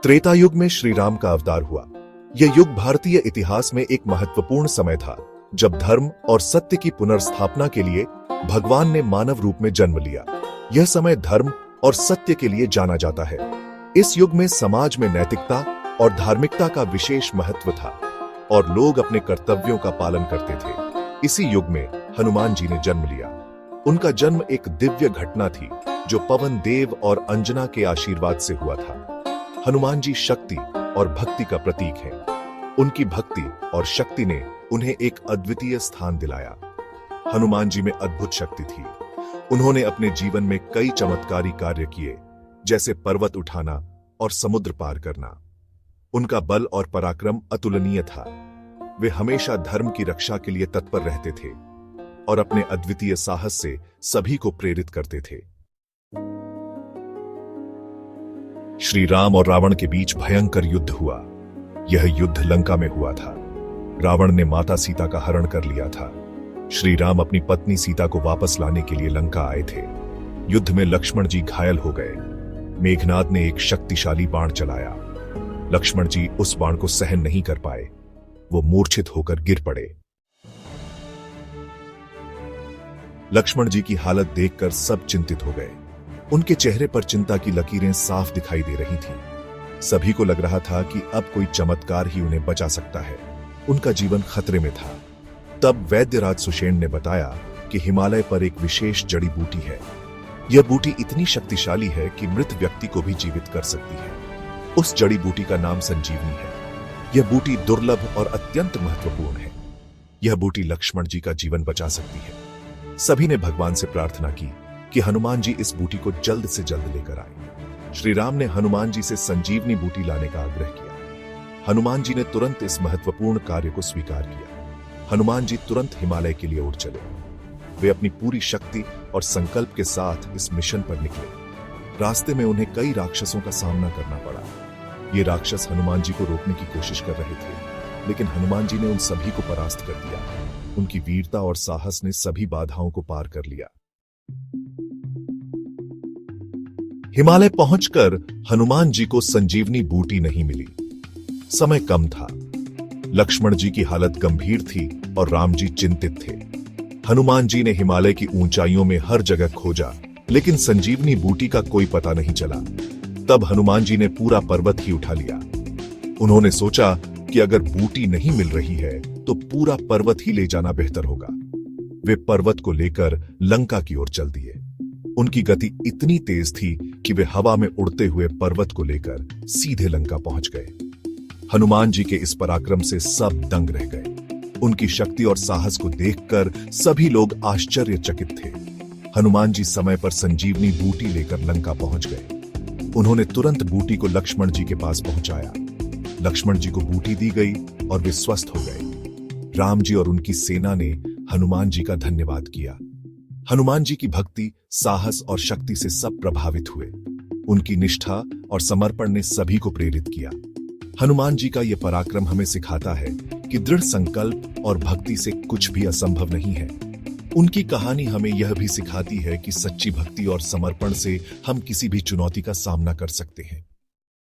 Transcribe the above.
त्रेता युग में श्री राम का अवतार हुआ। यह युग भारतीय इतिहास में एक महत्वपूर्ण समय था, जब धर्म और सत्य की पुनर्स्थापना के लिए भगवान ने मानव रूप में जन्म लिया। यह समय धर्म और सत्य के लिए जाना जाता है। इस युग में समाज में नैतिकता और धार्मिकता का विशेष महत्व था और लोग अपने कर्तव्यों का पालन करते थे। इसी युग में हनुमान जी ने जन्म लिया। उनका जन्म एक दिव्य घटना थी, जो पवन देव और अंजना के आशीर्वाद से हुआ था। हनुमान जी शक्ति और भक्ति का प्रतीक है। उनकी भक्ति और शक्ति ने उन्हें एक अद्वितीय स्थान दिलाया। हनुमान जी में अद्भुत शक्ति थी। उन्होंने अपने जीवन में कई चमत्कारी कार्य किए, जैसे पर्वत उठाना और समुद्र पार करना। उनका बल और पराक्रम अतुलनीय था। वे हमेशा धर्म की रक्षा के लिए तत्पर रहते थे और अपने अद्वितीय साहस से सभी को प्रेरित करते थे। श्री राम और रावण के बीच भयंकर युद्ध हुआ। यह युद्ध लंका में हुआ था। रावण ने माता सीता का हरण कर लिया था। श्री राम अपनी पत्नी सीता को वापस लाने के लिए लंका आए थे। युद्ध में लक्ष्मण जी घायल हो गए। मेघनाद ने एक शक्तिशाली बाण चलाया। लक्ष्मण जी उस बाण को सहन नहीं कर पाए। वो मूर्छित होकर गिर पड़े। लक्ष्मण जी की हालत देखकर सब चिंतित हो गए। उनके चेहरे पर चिंता की लकीरें साफ दिखाई दे रही थीं। सभी को लग रहा था कि अब कोई चमत्कार ही उन्हें बचा सकता है। उनका जीवन खतरे में था। तब वैद्यराज सुषेण ने बताया कि हिमालय पर एक विशेष जड़ी बूटी है। यह बूटी इतनी शक्तिशाली है कि मृत व्यक्ति को भी जीवित कर सकती है। उस जड़ी बूटी का नाम संजीवनी है। यह बूटी दुर्लभ और अत्यंत महत्वपूर्ण है। यह बूटी लक्ष्मण जी का जीवन बचा सकती है। सभी ने भगवान से प्रार्थना की कि हनुमान जी इस बूटी को जल्द से जल्द लेकर आए। श्री राम ने हनुमान जी से संजीवनी बूटी लाने का आग्रह किया। हनुमान जी ने तुरंत इस महत्वपूर्ण कार्य को स्वीकार किया। हनुमान जी तुरंत हिमालय के लिए उड़ चले। वे अपनी पूरी शक्ति और संकल्प के साथ इस मिशन पर निकले। रास्ते में उन्हें कई राक्षसों का सामना करना पड़ा। ये राक्षस हनुमान जी को रोकने की कोशिश कर रहे थे, लेकिन हनुमान जी ने उन सभी को परास्त कर दिया। उनकी वीरता और साहस ने सभी बाधाओं को पार कर लिया। हिमालय पहुंचकर हनुमान जी को संजीवनी बूटी नहीं मिली। समय कम था। लक्ष्मण जी की हालत गंभीर थी और राम जी चिंतित थे। हनुमान जी ने हिमालय की ऊंचाइयों में हर जगह खोजा, लेकिन संजीवनी बूटी का कोई पता नहीं चला। तब हनुमान जी ने पूरा पर्वत ही उठा लिया। उन्होंने सोचा कि अगर बूटी नहीं मिल रही है तो पूरा पर्वत ही ले जाना बेहतर होगा। वे पर्वत को लेकर लंका की ओर चल दिए। उनकी गति इतनी तेज थी कि वे हवा में उड़ते हुए पर्वत को लेकर सीधे लंका पहुंच गए। हनुमान जी के इस पराक्रम से सब दंग रह गए। उनकी शक्ति और साहस को देखकर सभी लोग आश्चर्यचकित थे। हनुमान जी समय पर संजीवनी बूटी लेकर लंका पहुंच गए। उन्होंने तुरंत बूटी को लक्ष्मण जी के पास पहुंचाया। लक्ष्मण जी को बूटी दी गई और वे स्वस्थ हो गए। राम जी और उनकी सेना ने हनुमान जी का धन्यवाद किया। हनुमान जी की भक्ति, साहस और शक्ति से सब प्रभावित हुए। उनकी निष्ठा और समर्पण ने सभी को प्रेरित किया। हनुमान जी का यह पराक्रम हमें सिखाता है कि दृढ़ संकल्प और भक्ति से कुछ भी असंभव नहीं है। उनकी कहानी हमें यह भी सिखाती है कि सच्ची भक्ति और समर्पण से हम किसी भी चुनौती का सामना कर सकते हैं।